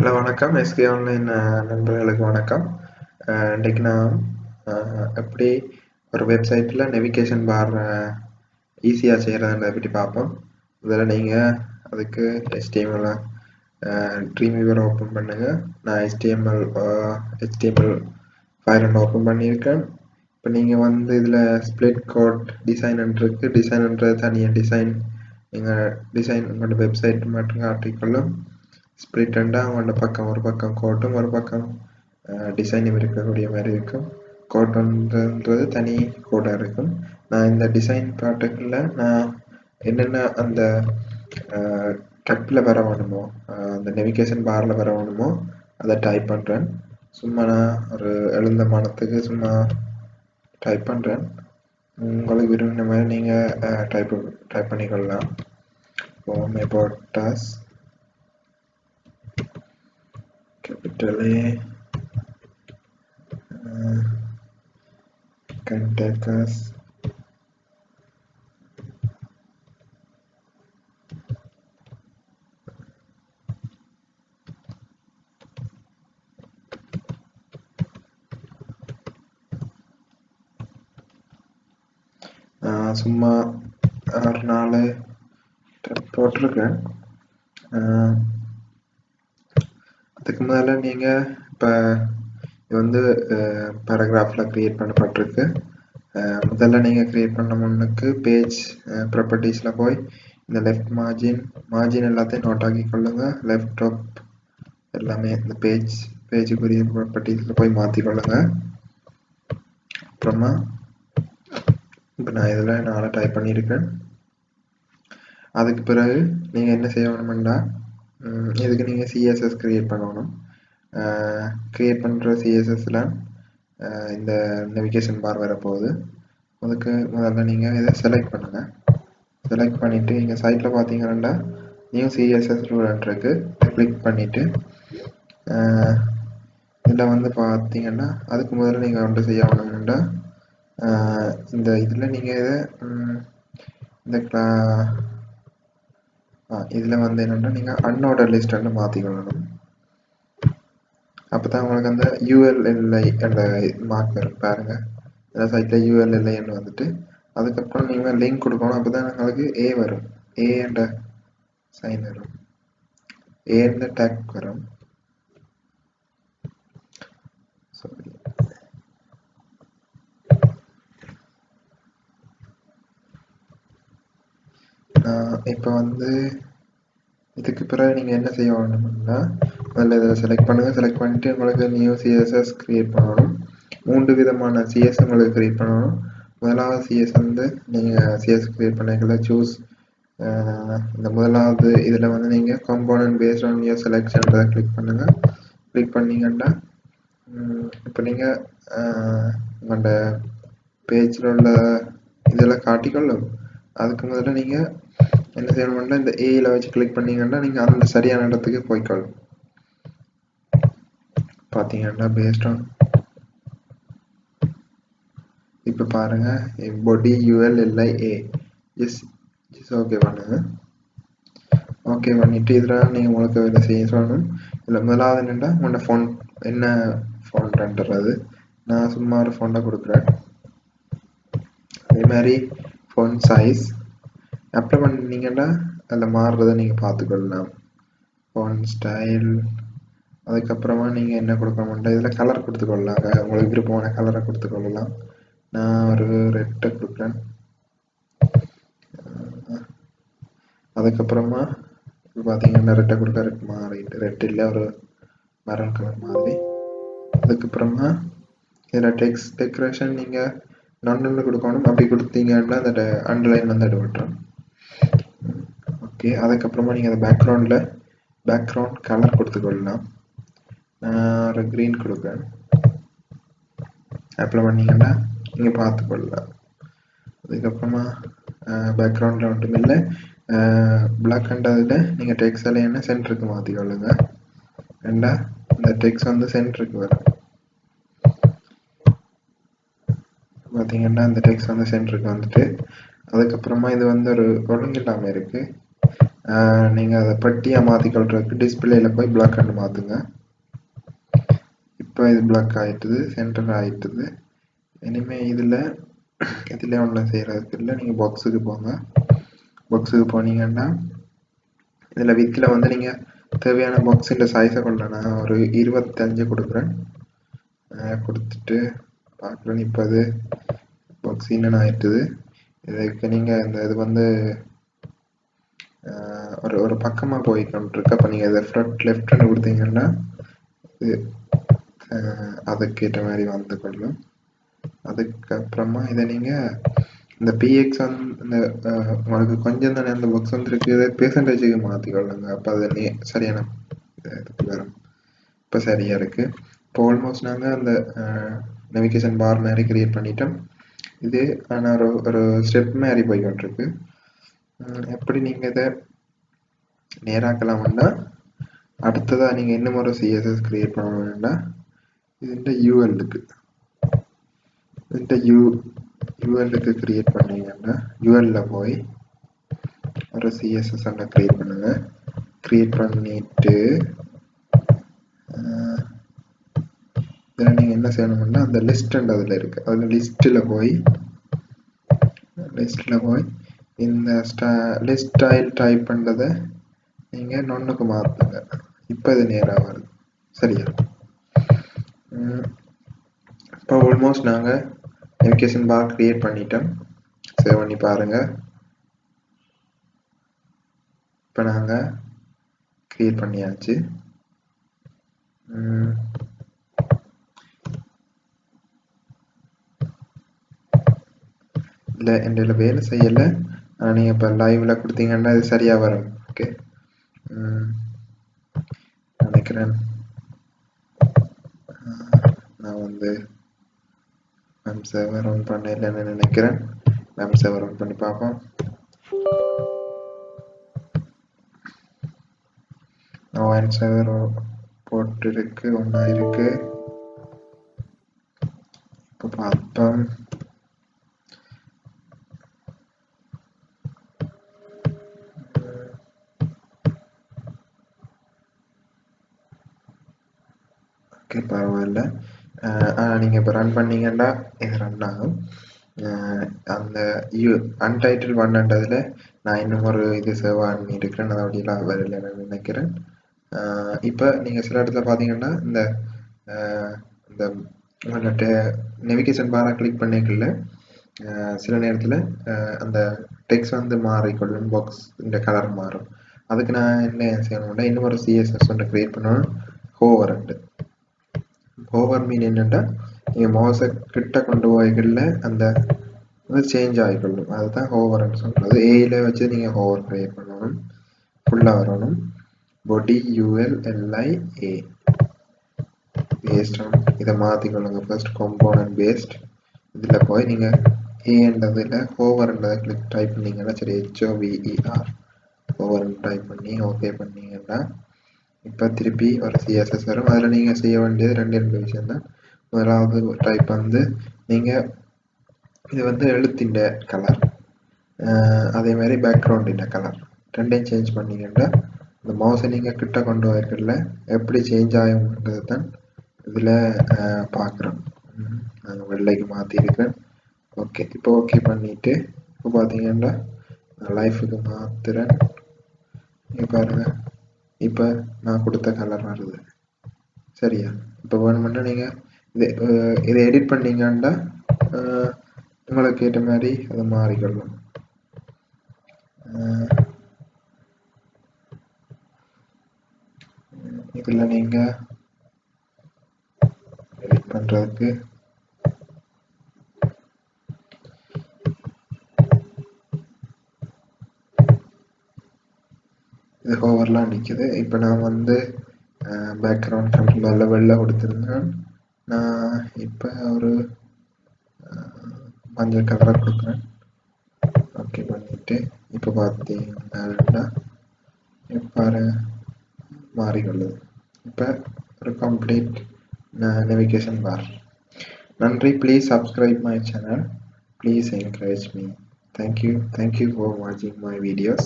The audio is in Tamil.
ஹலோ வணக்கம். எஸ்கே ஆன்லைன் நண்பர்களுக்கு வணக்கம். இன்றைக்கு நான் எப்படி ஒரு வெப்சைட்டில் நெவிகேஷன் பார் ஈஸியாக செய்கிறதுன்றதை பற்றி பார்ப்போம். இதில் நீங்கள் அதுக்கு HTML ட்ரீம் வியூவர் ஓப்பன் பண்ணுங்கள். நான் HTML ஃபைல் ஒன்று ஓப்பன் பண்ணியிருக்கேன். இப்போ நீங்கள் வந்து இதில் ஸ்ப்ளிட் கோட் டிசைன்ன்றது டிசைன்ன்றது தனியாக டிசைன் நீங்கள் டிசைன் உங்களோட வெப்சைட் மற்றும் ஆர்டிக்கலும் ஸ்ப்ளிட் ரெண்டாக அவங்களோட பக்கம் ஒரு பக்கம் கோட்டும் ஒரு பக்கம் டிசைனும் இருக்கக்கூடிய மாதிரி இருக்கும். கோட்டுன்றது தனி கோடாக இருக்கும். நான் இந்த டிசைன் பார்ட்டுக்குள்ள நான் என்னென்ன அந்த டப்பில் வர வேணுமோ அந்த நெவிகேஷன் பாரில் வர வேணுமோ அதை டைப் பண்ணுறேன். சும்மா நான் ஒரு எழுந்தமானத்துக்கு சும்மா டைப் பண்ணுறேன். உங்களுக்கு விரும்பின மாதிரி நீங்கள் டைப் பண்ணிக்கொள்ளலாம். இப்போ toss capital A can take us சும்மா ஒரு 4 போட்டிருக்கேன். அதுக்கு மேலே நீங்கள் இப்போ இது வந்து பேராகிராஃபில் க்ரியேட் பண்ணப்பட்டிருக்கு. முதல்ல நீங்கள் க்ரியேட் பண்ண முன்னுக்கு பேஜ் ப்ராப்பர்ட்டிஸில் போய் இந்த லெஃப்ட் மார்ஜின் எல்லாத்தையும் நோட் ஆக்கி கொள்ளுங்கள். லெஃப்ட் டாப் எல்லாமே இந்த பேஜுக்குரிய ப்ராப்பர்ட்டிஸில் போய் மாற்றிக்கொள்ளுங்க. அப்புறமா இப்போ நான் இதில் 4 டைப் பண்ணியிருக்கேன். அதுக்கு பிறகு நீங்கள் என்ன செய்ய வேணுமெண்டா இதுக்கு நீங்கள் CSS க்ரியேட் பண்ணணும். க்ரியேட் பண்ணுற CSSல இந்த நெவிகேஷன் பார் வரப்போகுது. அதுக்கு முதல்ல நீங்கள் இதை செலக்ட் பண்ணுங்கள். செலக்ட் பண்ணிவிட்டு இங்கே சைட்டில் பார்த்தீங்கன்னா நியூ CSS ரூல் இருக்கு. கிளிக் பண்ணிவிட்டு இதில் வந்து பார்த்தீங்கன்னா அதுக்கு முதல்ல நீங்கள் ஒன்று செய்ய வேணுமெண்டா இந்த இதில் நீங்கள் இதை இந்த இதில் வந்து என்னென்னா நீங்கள் அன்ஆர்டர் லிஸ்ட் மாற்றிக்கொள்ளணும். அப்போ தான் உங்களுக்கு அந்த ULLI என்ற மார்க் வரும் பாருங்க. இந்த சைட்டில் ULLIன்னு வந்துட்டு அதுக்கப்புறம் நீங்கள் லிங்க் கொடுக்கணும். அப்போ தான் உங்களுக்கு A வரும். A என்ற சைன் வரும். A என்ற டேக் வரும். இப்போ வந்து இதுக்கு பிறகு நீங்கள் என்ன செய்ய வேணும்னா அதில் இதை செலக்ட் பண்ணுங்கள். செலக்ட் பண்ணிவிட்டு உங்களுக்கு நியூ CSS க்ரியேட் பண்ணணும். 3 விதமான CS உங்களுக்கு க்ரியேட் பண்ணணும். முதலாவது CS வந்து நீங்கள் CS க்ரியேட் பண்ணிக்கல சூஸ் இந்த முதலாவது இதில் வந்து நீங்கள் காம்போனன்ட் பேஸ்ட் ஆன் யுவர் செலெக்ஷன்றதை கிளிக் பண்ணுங்கள். கிளிக் பண்ணிங்கன்னா இப்போ நீங்கள் உங்களோட பேஜில் உள்ள இதெல்லாம் காட்டிக்கொள்ளும். அதுக்கு முதல்ல நீங்கள் என்ன செய்யணும்னா இந்த ஏல வச்சு கிளிக் பண்ணீங்கன்னா நீங்கள் அந்த சரியான இடத்துக்கு போய்க்கொள்ளும். பார்த்தீங்கன்னா பேஸ்ட் ஆன் இப்போ பாருங்க பாடி ULLIA ஜஸ்ட் ஓகே பண்ணுங்க. ஓகே பண்ணிட்டு இதில் நீங்கள் உங்களுக்கு இதை செய்ய சொல்லணும். இதில் முதலாவது என்னென்னா உங்களோட ஃபோன் என்ன ஃபோன்றது நான் சும்மா ஒரு ஃபோனை கொடுக்குறேன். அதே மாதிரி ஃபோன் சைஸ் அப்ளை பண்ணிங்கன்னா அதில் மாறுறதை நீங்கள் பார்த்துக்கொள்ளலாம். ஃபோன் ஸ்டைல் அதுக்கப்புறமா நீங்கள் என்ன கொடுக்க மாட்டேன் இதில் கலர் கொடுத்துக்கொள்ளலாங்க. உங்களுக்கு விருப்பமான கலரை கொடுத்துக்கொள்ளலாம். நான் ஒரு ரெட்டை கொடுக்குறேன். அதுக்கப்புறமா இப்போ பார்த்தீங்கன்னா ரெட்டை கொடுக்க ரெட் இல்லை ஒரு மரம் கலர் மாதிரி. அதுக்கப்புறமா இதில் டெக்ஸ்ட் டெக்கரேஷன் நீங்கள் நன்னு கொடுக்கணும். அப்படி கொடுத்தீங்கன்னா அந்த அண்டர்லைன் வந்து விட்டுரும். ஓகே அதுக்கப்புறமா நீங்கள் அந்த பேக்ரவுண்ட் கலர் கொடுத்துக்கொள்ளலாம். நான் ஒரு க்ரீன் கொடுக்குறேன். அப்ளை பண்ணிங்கன்னா நீங்கள் பார்த்துக்கொள்ளலாம். அதுக்கப்புறமா பேக்ரவுண்டில் ஒன்றும் இல்லை பிளாக் அண்டதில் நீங்கள் டெக்ஸ்ட் என்ன சென்டருக்கு மாற்றிக்கொள்ளுங்க. ரெண்டா இந்த டெக்ஸ்ட் வந்து சென்டருக்கு வரும். பார்த்தீங்கன்னா இந்த டெக்ஸ்ட் வந்து சென்டருக்கு வந்துட்டு அதுக்கப்புறமா இது வந்து ஒரு ஒழுங்கில்லாமல் இருக்குது. நீங்கள் அதை பெட்டியாக மாற்றிக்கொள்றதுக்கு டிஸ்பிளேயில் போய் பிளாக் அண்ட் மாற்றுங்க. இப்போ இது பிளாக் ஆகிட்டுது, சென்டர் ஆகிட்டுது. இனிமேல் இதில் ஒன்றும் செய்கிறதுக்கு இல்லை. நீங்கள் பாக்ஸுக்கு போங்க. பாக்ஸுக்கு போனீங்கன்னா இதில் வித்தில் வந்து நீங்கள் தேவையான பாக்ஸின் சைஸை கொள்ள நான் ஒரு 25 கொடுக்குறேன். கொடுத்துட்டு பார்க்குறேன். இப்போ அது பாக்ஸ் இன்னும் ஆயிட்டுது. இதுக்கு நீங்கள் இது வந்து ஒரு பக்கமாக போய்கிட்டு அப்போ நீங்கள் இதை லெஃப்ட்னு கொடுத்தீங்கன்னா இது அதுக்கேற்ற மாதிரி வந்து கொள்ளும். அதுக்கப்புறமா இதை நீங்கள் இந்த பிஎக்ஸ் இந்த உங்களுக்கு கொஞ்சம் தானே அந்த பாக்ஸ் வந்துருக்கு, இதை பெர்சன்டேஜுக்கு மாற்றிக்கொள்ளுங்க. அப்போ அது சரியான இதுக்கு வரும். இப்போ சரியாக இருக்குது. இப்போ ஆல்மோஸ்ட் நாங்கள் அந்த நேவிகேஷன் பார் மாதிரி கிரியேட் பண்ணிட்டோம். இது ஆனால் ஒரு ஸ்டெப் மாதிரி போய்கிட்டுருக்கு. எப்படி நீங்கள் இதை நேராக்கலாம்னா அடுத்ததாக நீங்கள் இன்னும் ஒரு சிஎஸ்எஸ் கிரியேட் பண்ணணும்னா இதுன்ற யூஎல்லுக்கு கிரியேட் பண்ணீங்கன்னா யூஎல்ல போய் ஒரு சிஎஸ்எஸ் கிரியேட் பண்ணுங்க. கிரியேட் பண்ணிட்டு இதில் நீங்கள் என்ன செய்யணும்னா அந்த லிஸ்ட் அதில் இருக்குது. அதில் லிஸ்ட்டில் போய் இந்த லிஸ்ட் ஸ்டைல் டைப் பண்ணுறதை நீங்கள் நொன்னுக்கு மாற்றுங்க. இப்போ இது நேராக வருது. சரியா? இப்போ ஆல்மோஸ்ட் நாங்கள் நேவிகேஷன் பார் கிரியேட் பண்ணிட்டோம். சேவ் பண்ணி பாருங்கள். இப்போ நாங்கள் கிரியேட் பண்ணியாச்சு. இல்லை என்கிட்ட வேலை செய்யலை. நீங்கள் இப்போ லைவில் கொடுத்தீங்கன்னா இது சரியாக வரும். ஓகே, நினைக்கிறேன். நான் வந்து வெப் சர்வர் ரன் பண்ணலைன்னு நினைக்கிறேன். வெப் சர்வர் ரன் பண்ணி பார்ப்போம். வெப் சர்வர் போட்டிருக்கு, ஒன்றா இருக்கு. இப்போ பார்ப்போம். ஓகே, பரவாயில்ல. நீங்கள் இப்போ ரன் பண்ணீங்கன்னா இது ரன் ஆகும். அந்த அன்டைட்டில் ஒன்ன்றதில் நான் இன்னும் ஒரு இது சேவ் பண்ணி இருக்கிறேன். அதை அப்படிலாம் வரலன்னு நினைக்கிறேன். இப்போ நீங்கள் சில இடத்துல பார்த்தீங்கன்னா இந்த உங்கள்கிட்ட நேவிகேஷன் பாரை கிளிக் பண்ணிக்கல சில நேரத்தில் அந்த டெக்ஸ்ட் வந்து மாறிக்கொள்ளும், பாக்ஸ் இந்த கலர் மாறும். அதுக்கு நான் என்ன செய்யணும்னா இன்னும் ஒரு சிஎஸ்எஸ் ஒன்று கிரியேட் பண்ணணும். ஹோவர் மீன் என்னென்னா நீங்கள் மவுஸை கிட்ட கொண்டு போய்களில் அந்த சேஞ்ச் ஆகிக்கொள்ளும். அதுதான் ஹோவர்ன்னு சொல்கிறது. ஏயில் வச்சு நீங்கள் ஹோவர் கிரியேட் பண்ணணும். ஃபுல்லாக வரணும். பொடி ULLIA பேஸ்ட் இதை மாற்றிக்கொள்ளுங்க. ஃபர்ஸ்ட் காம்போனன்ட் பேஸ்ட் இதில் போய் நீங்கள் ஏன்றதில் ஹோவர்ன்றதை கிளிக் டைப் பண்ணிங்கன்னா சரி, HOVER ஹோவர்னு டைப் பண்ணி ஓகே பண்ணிங்கன்னா இப்போ திருப்பி ஒரு சிஎஸ்எஸ் வரும். அதில் நீங்கள் செய்ய வேண்டியது ரெண்டு விஷயம் தான். முதலாவது டைப் வந்து நீங்கள் இது வந்து எழுத்தின் கலர், அதே மாதிரி பேக்ரவுண்டின் கலர் ரெண்டையும் சேஞ்ச் பண்ணிங்கன்னா இந்த மவுஸை நீங்கள் கிட்ட கொண்டு வரல எப்படி சேஞ்ச் ஆகும்ன்றது தான் இதில் பார்க்குறோம். நான் வெள்ளைக்கு மாற்றிருக்கேன். ஓகே, இப்போ ஓகே பண்ணிவிட்டு இப்போ பார்த்தீங்கன்னா லைஃபுக்கு மாற்றுறேன். நீங்கள் பாருங்கள், இப்போ நான் கொடுத்த கலர் வருது. சரியா? இப்போ வேணுமென்னா நீங்கள் இதை எடிட் பண்ணீங்கன்னா உங்களுக்கு ஏற்ற மாதிரி அதை மாறிக்கொள்ளும். இதில் நீங்கள் எடிட் பண்ணுறதுக்கு இது ஹோவர்லாம் நிற்குது. இப்போ நான் வந்து பேக்ரவுண்ட் கலர் வெள்ளை கொடுத்துருந்தேன். நான் இப்போ ஒரு மஞ்சள் கலரை கொடுக்குறேன். ஓகே பண்ணிவிட்டு இப்போ பார்த்தீங்கன்னா பாரு மாறிக்கொள்ளுது. இப்போ ஒரு கம்ப்ளீட் நேவிகேஷன் பார். நன்றி. Please subscribe my channel. Please encourage me. Thank you for watching my videos.